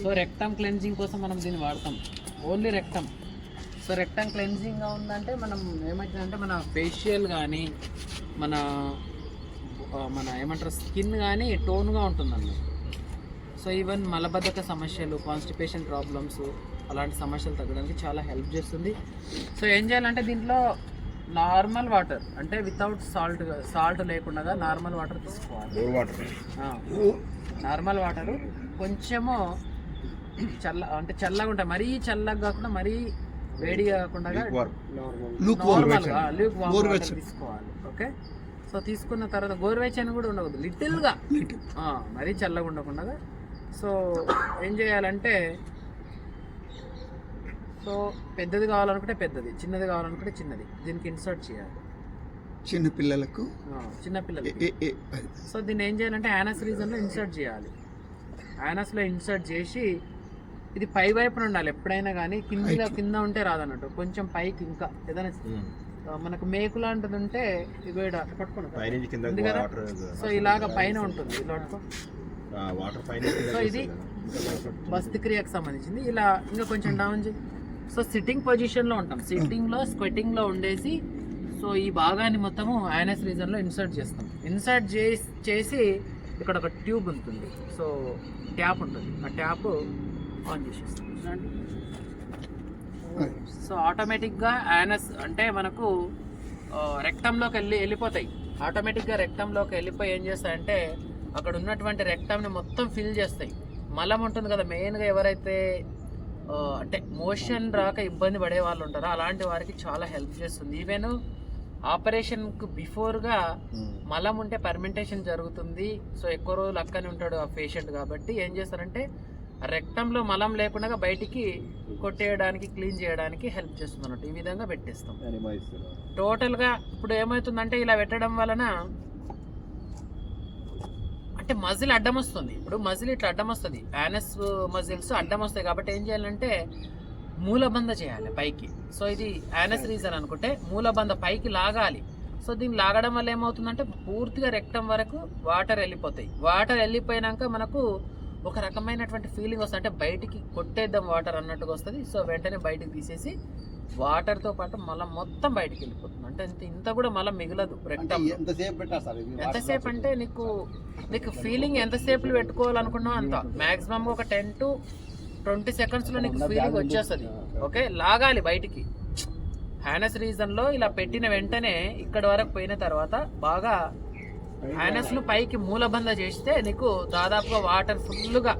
So rectum cleansing కోసం మనం దీన్ని వాడతాం, ఓన్లీ రెక్టమ్. సో రెక్టమ్ క్లెన్జింగ్గా ఉందంటే మనం ఏమవుతుందంటే మన ఫేషియల్ కానీ మన ఏమంటారు స్కిన్ కానీ టోన్గా ఉంటుందండి. సో ఈవెన్ మలబద్ధక సమస్యలు, కాన్స్టిపేషన్ ప్రాబ్లమ్స్ అలాంటి సమస్యలు తగ్గడానికి చాలా హెల్ప్ చేస్తుంది. సో ఏం చేయాలంటే దీంట్లో నార్మల్ వాటర్ అంటే వితౌట్ సాల్ట్ లేకుండా నార్మల్ వాటర్ తీసుకోవాలి. నార్మల్ వాటరు కొంచెము చల్లగా ఉంటాయి, మరీ చల్లగా కాకుండా మరీ వేడిగా కాకుండా నార్మల్గా ల్యూక్ వామ్ వాటర్ తీసుకోవాలి. ఓకే, సో తీసుకున్న తర్వాత గోరువెచ్చని కూడా ఉండకూడదు, లిటిల్గా, మరీ చల్లగా ఉండకుండా. సో ఏం చేయాలంటే సో పెద్దది కావాలనుకుంటే పెద్దది, చిన్నది కావాలనుకుంటే చిన్నది దీనికి ఇన్సర్ట్ చేయాలి చిన్నపిల్లలకు. సో దీన్ని ఏం చేయాలంటే యానస్ రీజన్లో ఇన్సర్ట్ చేయాలి. యానస్లో ఇన్సర్ట్ చేసి ఇది పై వైపున ఉండాలి ఎప్పుడైనా కానీ, కింద ఉంటే రాదన్నట్టు, కొంచెం పైకి ఇంకా ఏదైనా మనకు మేకు లాంటిది ఉంటే ఇది పట్టుకోండి కదా. సో ఇలాగ పైన ఉంటుంది, ఇలా పట్టుకో. సో ఇది బస్తి క్రియకు సంబంధించింది. ఇలా ఇంకా కొంచెం డౌన్ చేయి. సో సిట్టింగ్ పొజిషన్లో ఉంటాం, సిట్టింగ్లో స్క్వెట్టింగ్లో ఉండేసి సో ఈ భాగాన్ని మొత్తము యానస్ రీజన్లో ఇన్సర్ట్ చేస్తాం. ఇన్సర్ట్ చేసి ఇక్కడ ఒక ట్యూబ్ ఉంటుంది, సో ట్యాప్ ఉంటుంది, ఆ ట్యాప్ ఆన్ చేసేస్తాం. సో ఆటోమేటిక్గా యానస్ అంటే మనకు రెక్టంలోకి వెళ్ళిపోతాయి. ఆటోమేటిక్గా రెక్టంలోకి వెళ్ళిపోయి ఏం చేస్తాయంటే అక్కడ ఉన్నటువంటి రెక్టమ్ని మొత్తం ఫిల్ చేస్తాయి. మలం ఉంటుంది కదా, మెయిన్గా ఎవరైతే అంటే మోషన్ రాక ఇబ్బంది పడే వాళ్ళు ఉంటారో అలాంటి వారికి చాలా హెల్ప్ చేస్తుంది. ఈవెన్ ఆపరేషన్కు బిఫోర్గా మలం ఉంటే పర్మెంటేషన్ జరుగుతుంది. సో ఎక్కువ రోజులు అక్కనే ఉంటాడు ఆ పేషెంట్, కాబట్టి ఏం చేస్తారంటే రెక్టంలో మలం లేకుండా బయటికి కొట్టేయడానికి, క్లీన్ చేయడానికి హెల్ప్ చేస్తుంది అన్నట్టు. ఈ విధంగా పెట్టేస్తాం టోటల్గా. ఇప్పుడు ఏమవుతుందంటే ఇలా పెట్టడం వలన అంటే మజిల్ అడ్డం వస్తుంది. ఇప్పుడు మజిల్ ఇట్లా అడ్డం వస్తుంది, యానస్ మజిల్స్ అడ్డం వస్తాయి, కాబట్టి ఏం చేయాలంటే మూలబంధ చేయాలి పైకి. సో ఇది యానస్ రీజన్ అనుకుంటే మూలబంధ పైకి లాగాలి. సో దీన్ని లాగడం వల్ల ఏమవుతుందంటే పూర్తిగా రెక్టం వరకు వాటర్ వెళ్ళిపోతాయి. వాటర్ వెళ్ళిపోయినాక మనకు ఒక రకమైనటువంటి ఫీలింగ్ వస్తుంది, అంటే బయటికి కొట్టేద్దాం వాటర్ అన్నట్టుగా వస్తుంది. సో వెంటనే బయటికి తీసేసి వాటర్తో పాటు మలం మొత్తం బయటికి వెళ్ళిపోతుంది. అంటే ఇంత కూడా మలం మిగలదు రెక్టం. ఎంతసేపు అంటే నీకు ఫీలింగ్ ఎంతసేపు పెట్టుకోవాలనుకున్నావు అంత, మ్యాక్సిమం ఒక 10 to 20 సెకండ్స్లో నీకు ఫీలింగ్ వచ్చేస్తుంది. ఓకే, లాగాలి బయటికి. యానస్ రీజన్లో ఇలా పెట్టిన వెంటనే ఇక్కడ వరకు పోయిన తర్వాత బాగా యానస్ను పైకి మూలబంధ చేస్తే నీకు దాదాపుగా వాటర్ ఫుల్గా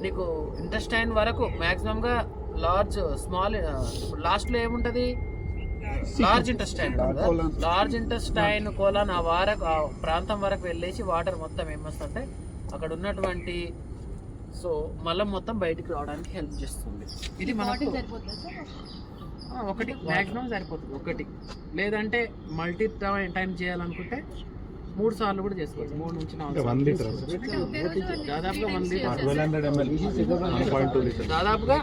నీకు ఇంటెస్టైన్ వరకు మ్యాక్సిమంగా లార్జ్ స్మాల్ లాస్ట్లో ఏముంటుంది large intestine, large intestine colon ఆ ప్రాంతం వరకు వెళ్ళేసి వాటర్ మొత్తం ఏమొస్తుంటే అక్కడ ఉన్నటువంటి సో మలం మొత్తం బయటికి రావడానికి హెల్ప్ చేస్తుంది. ఇది మనకు ఒకటి మ్యాక్సిమం సరిపోతుంది, ఒకటి. లేదంటే మల్టీ టైం చేయాలనుకుంటే 3 సార్లు కూడా చేసుకోవచ్చు. 3 నుంచి 4 దాదాపుగా 1 లీటర్, దాదాపుగా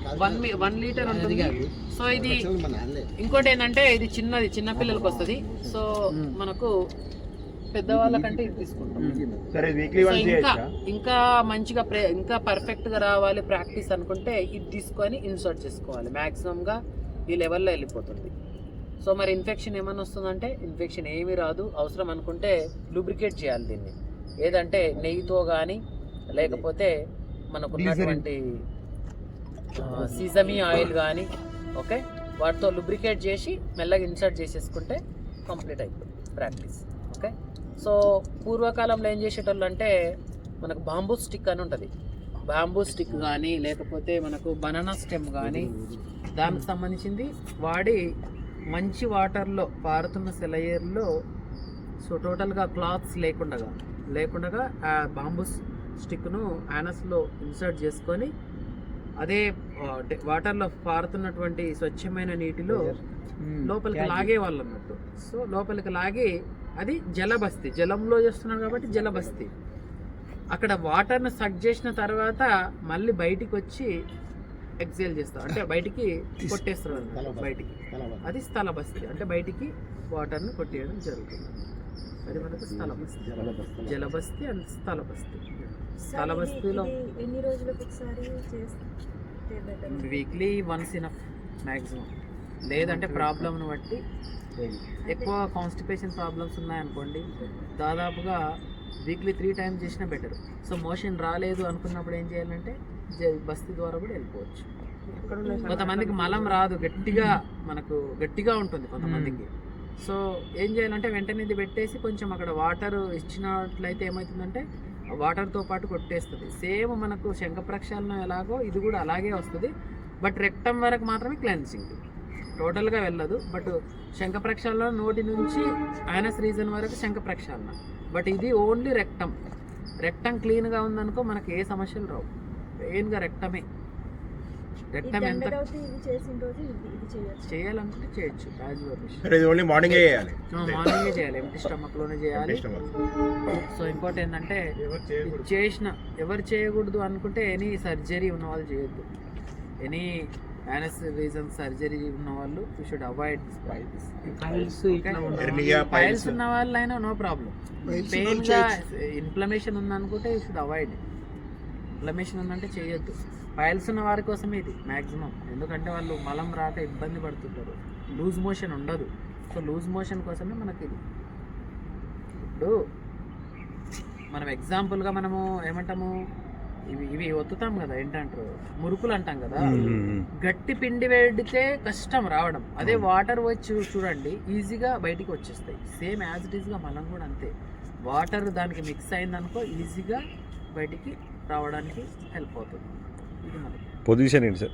1 లీటర్ ఉంటుంది. సో ఇది ఇంకోటి ఏంటంటే ఇది చిన్న పిల్లలకి వస్తుంది. సో మనకు పెద్దవాళ్ళకంటే ఇది తీసుకుంటాం. ఇంకా మంచిగా ఇంకా పర్ఫెక్ట్గా రావాలి ప్రాక్టీస్ అనుకుంటే ఇది తీసుకొని ఇన్సర్ట్ చేసుకోవాలి. మ్యాక్సిమంగా ఈ లెవెల్లో వెళ్ళిపోతుంది. సో మరి ఇన్ఫెక్షన్ ఏమైనా వస్తుందంటే ఇన్ఫెక్షన్ ఏమీ రాదు. అవసరం అనుకుంటే లూబ్రికేట్ చేయాలి దీన్ని, ఏదంటే నెయ్యితో కానీ లేకపోతే మనకున్నటువంటి సీజమీ ఆయిల్ కానీ, ఓకే, వాటితో లూబ్రికేట్ చేసి మెల్లగా ఇన్సర్ట్ చేసేసుకుంటే కంప్లీట్ అయిపోతుంది ప్రాక్టీస్. ఓకే, సో పూర్వకాలంలో ఏం చేసేటోళ్ళు అంటే మనకు బాంబూ స్టిక్ అని ఉంటుంది, బాంబూ స్టిక్ కానీ లేకపోతే మనకు బనానా స్టెమ్ కానీ దానికి సంబంధించింది వాడి మంచి వాటర్లో పారుతున్న సెలయేర్లో సో టోటల్గా క్లాత్స్ లేకుండా ఆ బాంబూ స్టిక్ను యానస్లో ఇన్సర్ట్ చేసుకొని అదే వాటర్లో పారుతున్నటువంటి స్వచ్ఛమైన నీటిలో లోపలికి లాగేవాళ్ళు అన్నట్టు. సో లోపలికి లాగి అది జలబస్తి, జలంలో చేస్తున్నారు కాబట్టి జలబస్తి. అక్కడ వాటర్ను సక్ చేసిన తర్వాత మళ్ళీ బయటికి వచ్చి ఎక్సేల్ చేస్తారు, అంటే బయటికి కొట్టేస్తారు బయటికి. అది స్థలబస్తి, అంటే బయటికి వాటర్ను కొట్టేయడం జరుగుతుంది. అది మనకు స్థలబస్తి, జలబస్తి అండ్ స్థలబస్తి. స్థలబస్తీలో ఎన్ని రోజులకు ఒకసారి చేస్తే better? Weekly once enough maximum. లేదంటే ప్రాబ్లమ్ను బట్టి ఎక్కువ కాన్స్టిపేషన్ ప్రాబ్లమ్స్ ఉన్నాయనుకోండి, దాదాపుగా వీక్లీ 3 టైమ్స్ చేసినా బెటర్. సో మోషన్ రాలేదు అనుకున్నప్పుడు ఏం చేయాలంటే బస్తీ ద్వారా కూడా వెళ్ళిపోవచ్చు. కొంతమందికి మలం రాదు, గట్టిగా ఉంటుంది కొంతమందికి. సో ఏం చేయాలంటే వెంటనే ఇది పెట్టేసి కొంచెం అక్కడ వాటర్ ఇచ్చినట్లయితే ఏమవుతుందంటే వాటర్తో పాటు కొట్టేస్తుంది. సేమ్ మనకు శంఖ ప్రక్షాళన ఎలాగో ఇది కూడా అలాగే వస్తుంది. బట్ రెక్టం వరకు మాత్రమే క్లెన్సింగ్, టోటల్గా వెళ్ళదు. బట్ శంఖ ప్రక్షాళన నోటి నుంచి యానస్ రీజన్ వరకు శంఖ ప్రక్షాళన. బట్ ఇది ఓన్లీ రెక్టం క్లీన్గా ఉందనుకో మనకి ఏ సమస్యలు రావు. మెయిన్గా రెక్టమే. రెక్టం ఎంత చేయాలనుకుంటే చేయొచ్చు, యాజ్ యువర్ విష్. మార్నింగే చేయాలి, ఎంటీ స్టమక్లోనే చేయాలి. సో ఇంకోటి ఏంటంటే ఎవరు చేయకూడదు అనుకుంటే ఎనీ సర్జరీ ఉన్న వాళ్ళు చేయొద్దు. ఎనీ యానస్ రీజన్ సర్జరీ ఉన్న వాళ్ళు యూ షుడ్ అవాయిడ్ పైల్స్ ఉన్న వాళ్ళైనా నో ప్రాబ్లం. పెయిన్గా ఇన్ఫ్లమేషన్ ఉందనుకుంటే యూ షుడ్ అవాయిడ్. ఇన్ఫ్లమేషన్ ఉందంటే చేయొద్దు. పైల్స్ ఉన్న వారి కోసమే ఇది మ్యాక్సిమం. ఎందుకంటే వాళ్ళు మలం రాక ఇబ్బంది పడుతుంటారు, లూజ్ మోషన్ ఉండదు. సో లూజ్ మోషన్ కోసమే మనకి ఇది. ఇప్పుడు మనం ఎగ్జాంపుల్గా మనము ఏమంటాము, ఇవి ఒత్తుతాం కదా, ఏంటంటారు మురుకులు అంటాం కదా. గట్టి పిండి వేడితే కష్టం రావడం, అదే వాటర్ వచ్చి చూడండి ఈజీగా బయటికి వచ్చేస్తాయి. సేమ్ యాజ్ ఇట్ ఈస్గా మనం కూడా అంతే. వాటర్ దానికి మిక్స్ అయిందనుకో ఈజీగా బయటికి రావడానికి హెల్ప్ అవుతుంది. ఇది మనకి పొజిషన్ ఏంటి సార్?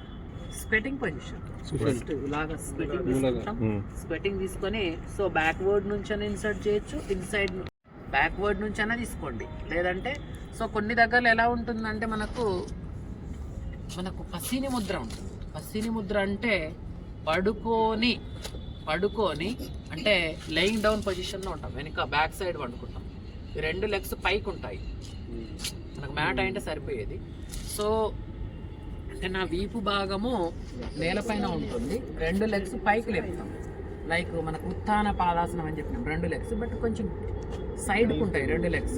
స్క్వెటింగ్ పొజిషన్. ఫస్ట్ ఇలాగా స్క్వెటింగ్ తీసుకుంటాం. స్క్వెటింగ్ తీసుకొని సో బ్యాక్వర్డ్ నుంచి అయినా ఇన్సర్ట్ చేయొచ్చు, ఇన్సైడ్ బ్యాక్వర్డ్ నుంచి అయినా తీసుకోండి. లేదంటే సో కొన్ని దగ్గరలో ఎలా ఉంటుందంటే మనకు పసీని ముద్ర ఉంటుంది. పసీని ముద్ర అంటే పడుకొని అంటే లయింగ్ డౌన్ పొజిషన్లో ఉంటాం, వెనుక బ్యాక్ సైడ్ పండుకుంటాం. ఈ 2 లెగ్స్ పైకి ఉంటాయి, మనకు మ్యాట్ అంటే సరిపోయేది. సో అంటే నా వీపు భాగము నేలపైన ఉంటుంది, 2 లెగ్స్ పైకి లేపుతాం. లైక్ మనకు ఉత్థాన పాదాసనం అని చెప్పినాం, 2 లెగ్స్ బట్ కొంచెం సైడ్కి ఉంటాయి 2 లెగ్స్.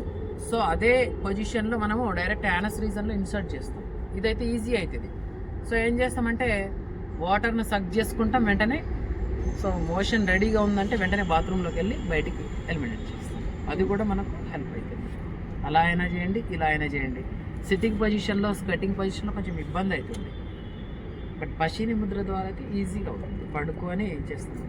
సో అదే పొజిషన్లో మనము డైరెక్ట్ యానస్ రీజన్లో ఇన్సర్ట్ చేస్తాం. ఇదైతే ఈజీ అవుతుంది. సో ఏం చేస్తామంటే వాటర్ని సక్ చేసుకుంటాం వెంటనే. సో మోషన్ రెడీగా ఉందంటే వెంటనే బాత్రూంలోకి వెళ్ళి బయటికి ఎలిమినేట్ చేస్తాం. అది కూడా మనకు హెల్ప్ అవుతుంది. అలా అయినా చేయండి, ఇలా అయినా చేయండి. సిట్టింగ్ పొజిషన్లో స్క్వెటింగ్ పొజిషన్లో కొంచెం ఇబ్బంది అవుతుంది. బట్ పశీని ముద్ర ద్వారా అయితే ఈజీగా ఉంటుంది, పడుకొని చేస్తాం.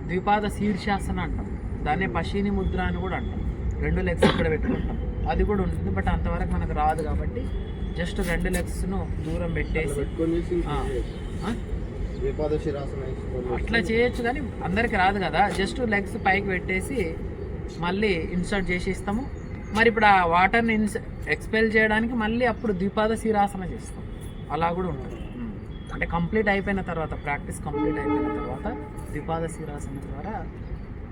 ద్విపాద శీర్షాసన అంటాం, దాన్నే పశీని ముద్ర అని కూడా అంటాం. 2 లెగ్స్ ఇక్కడ పెట్టుకుంటాం, అది కూడా ఉంటుంది. బట్ అంతవరకు మనకు రాదు కాబట్టి జస్ట్ 2 లెగ్స్ను దూరం పెట్టేసి అట్లా చేయొచ్చు. కానీ అందరికి రాదు కదా, జస్ట్ లెగ్స్ పైకి పెట్టేసి మళ్ళీ ఇన్సర్ట్ చేసి ఇస్తాము. మరి ఇప్పుడు ఆ వాటర్ని ఎక్స్పెల్ చేయడానికి మళ్ళీ అప్పుడు ద్విపాద శిరాసన చేస్తాం. అలా కూడా ఉంటుంది. అంటే కంప్లీట్ అయిపోయిన తర్వాత, ప్రాక్టీస్ కంప్లీట్ అయిపోయిన తర్వాత ద్విపాద శిరాసన ద్వారా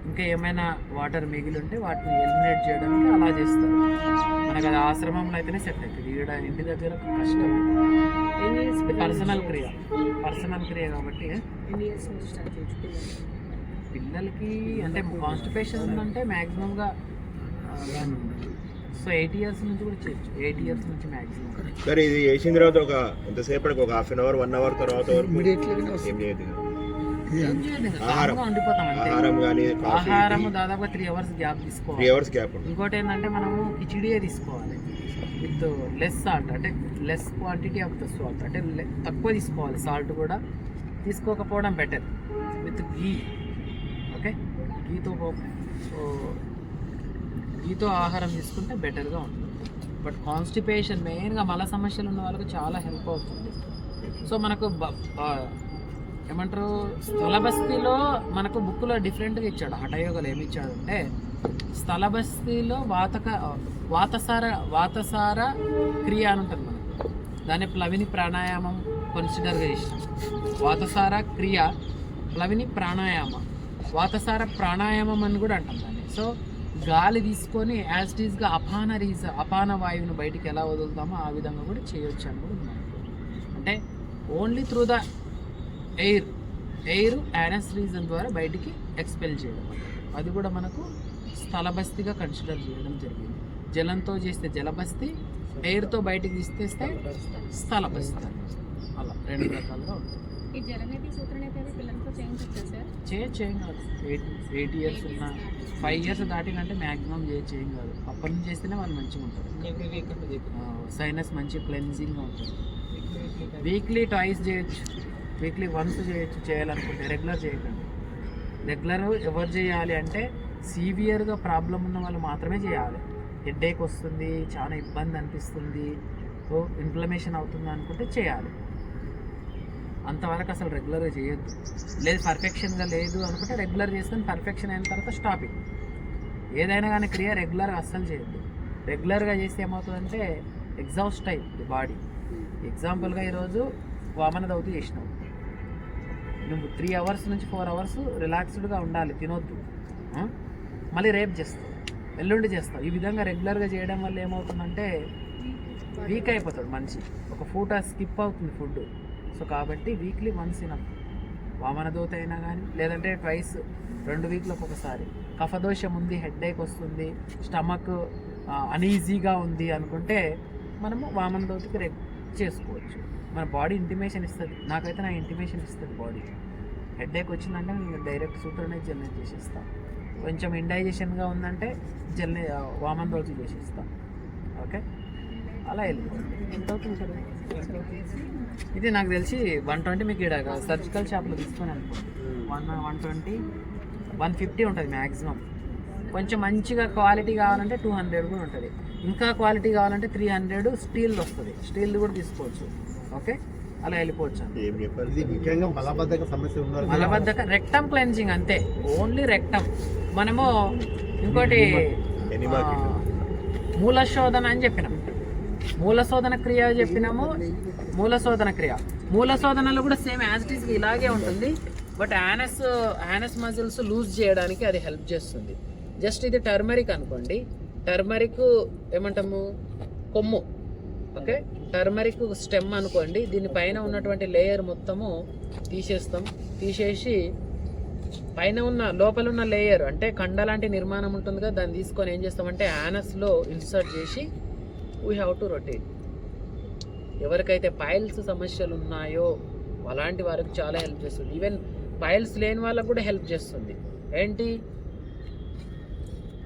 ఇంకా ఏమైనా వాటర్ మిగిలి ఉంటే వాటిని ఎలిమినేట్ చేయడానికి అలా చేస్తారు. మనకు అది ఆశ్రమంలో అయితేనే సెట్ అవుతుంది, ఈడ ఇంటి దగ్గర కష్టం. పర్సనల్ క్రియ కాబట్టి పిల్లలకి అంటే కాన్స్టిపేషన్ ఉందంటే మ్యాక్సిమంగా సో 8 years నుంచి కూడా చేయొచ్చు. 8 years నుంచి మ్యాక్సిమం. సరే, ఇది వేసిన తర్వాత ఒక ఎంతసేపటికి, ఒక 1/2 hour 1 hour తర్వాత వరకు ఏం చేయదు? ఆహారం దాదాపు 3 hours గ్యాప్ తీసుకోవాలి. 3 hours గ్యాప్. ఇంకోటి ఏంటంటే మనము కిచిడియే తీసుకోవాలి విత్ లెస్ సాల్ట్, అంటే less quantity of the salt, అంటే తక్కువ తీసుకోవాలి. సాల్ట్ కూడా తీసుకోకపోవడం బెటర్. విత్ ఘీ, ఓకే, గీతో ఆహారం తీసుకుంటే బెటర్గా ఉంటుంది. బట్ కాన్స్టిపేషన్ మెయిన్గా మల సమస్యలు ఉన్న వాళ్ళకి చాలా హెల్ప్ అవుతుంది. సో మనకు ఏమంటారు స్థలబస్తీలో మనకు బుక్లో డిఫరెంట్గా ఇచ్చాడు. హఠయోగాలు ఏమి ఇచ్చాడు అంటే స్థలబస్తీలో వాతసార క్రియ అని ఉంటుంది మనకు. దాన్ని ప్లవిని ప్రాణాయామం కన్సిడర్గా చేసినాం. వాతసార క్రియ, ప్లవిని ప్రాణాయామం, వాతసార ప్రాణాయామం అని కూడా అంటాం దాన్ని. సో గాలి తీసుకొని యాజ్ ఇట్ ఈస్గా అపాన వాయువుని బయటికి ఎలా వదులుతామో ఆ విధంగా కూడా చేయొచ్చు అని కూడా ఉంది. అంటే only through the air anus reason ద్వారా బయటికి ఎక్స్పెల్ చేయడం, అది కూడా మనకు స్థలబస్తిగా కన్సిడర్ చేయడం జరిగింది. జలంతో చేస్తే జలబస్తి, ఎయిర్తో బయటికి తీస్తే స్థలబస్తి. అలా 2 రకాలుగా ఉంటుంది. ఈ జలనిధి సూత్రనిధి పిల్లలతో చేయించచ్చా సార్? చేయం కాదు. 8 ఇయర్స్ ఉన్న 5 ఇయర్స్ దాటినంటే మ్యాక్సిమం చేయం కాదు. అప్పటి నుంచి చేస్తేనే వాళ్ళు మంచిగా ఉంటారు. సైనస్ మంచి క్లెన్జింగ్గా ఉంటుంది. వీక్లీ ట్వైస్ చేయొచ్చు, వీక్లీ వన్స్ చేయొచ్చు చేయాలనుకుంటే. రెగ్యులర్ చేయకండి. రెగ్యులర్ ఎవరు చేయాలి అంటే సీవియర్గా ప్రాబ్లం ఉన్న వాళ్ళు మాత్రమే చేయాలి. హెడేక్ వస్తుంది, చాలా ఇబ్బంది అనిపిస్తుంది, ఇన్ఫ్లమేషన్ అవుతుంది అనుకుంటే చేయాలి. అంతవరకు అసలు రెగ్యులర్గా చేయొద్దు. లేదు పర్ఫెక్షన్గా లేదు అనుకుంటే రెగ్యులర్ చేసుకొని పర్ఫెక్షన్ అయిన తర్వాత స్టాపింగ్. ఏదైనా కానీ క్రియ రెగ్యులర్గా అస్సలు చేయొద్దు. రెగ్యులర్గా చేస్తే ఏమవుతుందంటే ఎగ్జాస్ట్ అయ్యి బాడీ. ఎగ్జాంపుల్గా ఈరోజు వామన దౌతి చేసినావు, నువ్వు 3 అవర్స్ నుంచి 4 అవర్స్ రిలాక్స్డ్గా ఉండాలి, తినొద్దు. మళ్ళీ రేపు చేస్తావు, ఎల్లుండి చేస్తావు. ఈ విధంగా రెగ్యులర్గా చేయడం వల్ల ఏమవుతుందంటే వీక్ అయిపోతాడు మనిషి. ఒక పూట స్కిప్ అవుతుంది ఫుడ్. సో కాబట్టి వీక్లీ వన్స్ ఇనఫ్. వామన దోత అయినా కానీ, లేదంటే ట్వైస్ 2 వీక్లకు ఒకసారి. కఫదోషం ఉంది, హెడేక్ వస్తుంది, స్టమక్ అనీజీగా ఉంది అనుకుంటే మనము వామన దోతకి చేసుకోవచ్చు. మన బాడీ ఇంటిమేషన్ ఇస్తుంది. నాకైతే నా ఇంటిమేషన్ ఇస్తుంది బాడీ. హెడేక్ వచ్చిందంటే నేను డైరెక్ట్ సూత్రనే జల్నే చేసేస్తాను. కొంచెం ఇండైజెషన్గా ఉందంటే జల్నే వామన దోతి చేసేస్తాం. ఓకే, అలా వెళ్ళిపోతుంది. ఎంత అవుతుంది సార్ ఇది? నాకు తెలిసి 120 మీకు ఇక్కడ సర్జికల్ షాప్లో తీసుకొని అనుకోండి. 120, 150 ఉంటుంది మ్యాక్సిమం. కొంచెం మంచిగా క్వాలిటీ కావాలంటే 200 కూడా ఉంటుంది. ఇంకా క్వాలిటీ కావాలంటే 300 స్టీల్ వస్తుంది. స్టీల్ కూడా తీసుకోవచ్చు. ఓకే, అలా వెళ్ళిపోవచ్చు. మలబద్ధక రెక్టమ్ క్లెన్జింగ్ అంతే, ఓన్లీ రెక్టమ్. మనము ఇంకోటి మూలశోధన అని చెప్పినాం. మూలశోధన క్రియ చెప్పినాము. మూలశోధనలో కూడా సేమ్ యాజ్ ఇట్ ఈస్ ఇలాగే ఉంటుంది. బట్ యానస్ మజిల్స్ లూజ్ చేయడానికి అది హెల్ప్ చేస్తుంది. జస్ట్ ఇది టర్మరిక్ అనుకోండి. టర్మరిక్ ఏమంటాము, కొమ్ము. ఓకే, టర్మరిక్ స్టెమ్ అనుకోండి. దీనిపైన ఉన్నటువంటి లేయర్ మొత్తము తీసేసి పైన ఉన్న లోపల ఉన్న లేయర్ అంటే కండ లాంటి నిర్మాణం ఉంటుంది కదా, దాన్ని తీసుకొని ఏం చేస్తామంటే యానస్లో ఇన్సర్ట్ చేసి వీ హ్యావ్ టు రొటేట్. ఎవరికైతే పైల్స్ సమస్యలు ఉన్నాయో అలాంటి వారికి చాలా హెల్ప్ చేస్తుంది. ఈవెన్ పైల్స్ లేని వాళ్ళకు కూడా హెల్ప్ చేస్తుంది. ఏంటి?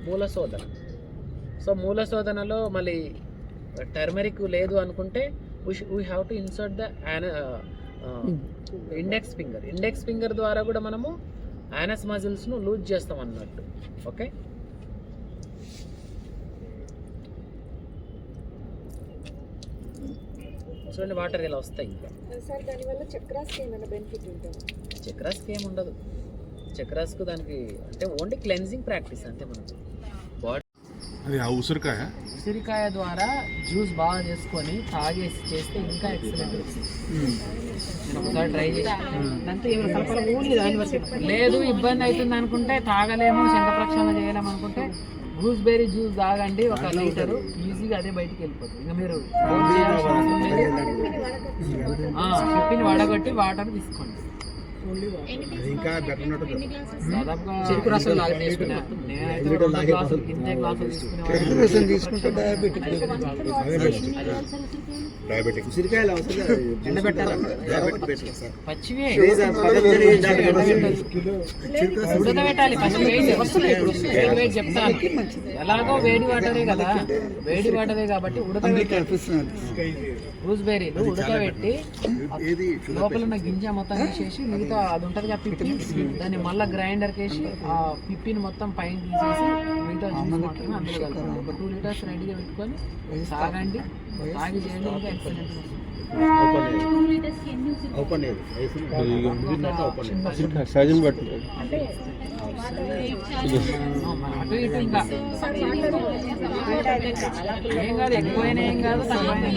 మూలశోధన. సో మూలశోధనలో మళ్ళీ టర్మరిక్ లేదు అనుకుంటే we have to insert the index finger ద్వారా కూడా మనము యానస్ మజిల్స్ను లూజ్ చేస్తాం అన్నట్టు. ఓకే, చూడండి వాటర్ ఇలా వస్తాయి. ఇంకా సార్ దానివల్ల చక్రాస్కి ఏమైనా బెనిఫిట్ ఉంటుందా? చక్రాస్కి ఏమి ఉండదు. చక్రాస్కు దానికి అంటే ఓన్లీ క్లెన్జింగ్ ప్రాక్టీస్ అంతే. మనకు బాడీ అది ఉసిరికాయ ద్వారా జ్యూస్ బాగా చేసుకొని తాగేసి చేస్తే ఇంకా ఎక్సలెంట్ వస్తుంది. నేను ఒకసారి ట్రై చేసి లేదు ఇబ్బంది అవుతుంది అనుకుంటే, తాగలేము, శంఖ ప్రక్షాళన చేయలేము అనుకుంటే గూస్బెర్రీ జ్యూస్ తాగండి 1 లీటరు. ఈజీగా అదే బయటికి వెళ్ళిపోతుంది. ఇంకా మీరు పిప్పిని వడగొట్టి వాటర్ తీసుకోండి. దాదాపుగా చెరుకు రసం పచ్చివే ఉడకబెట్టాలి. పచ్చి చెప్తాను, ఎలాగో వేడి వాటరే కదా, వేడి వాటరే కాబట్టి ఉడకబెట్టాలి. గూస్బెర్రీలు ఉడకబెట్టి లోపల ఉన్న గింజ మొత్తం తీసేసి మిగతా అది ఉంటుంది కదా పిప్పి, దాన్ని మళ్ళీ గ్రైండర్కి వేసి ఆ పిప్పిని మొత్తం పైన తీసేసి మిగతా జ్యూస్ మాత్రమే అందులో కలుపుకోండి. ఒక 2 లీటర్స్ రెడీగా పెట్టుకొని తాగండి. తాగి చేయండి, ఇంకా ఎక్సలెంట్ వస్తుంది. అటు ఇటు ఇంకా ఏం కాదు, ఎక్కువైనా ఏం కాదు, తక్కువైనా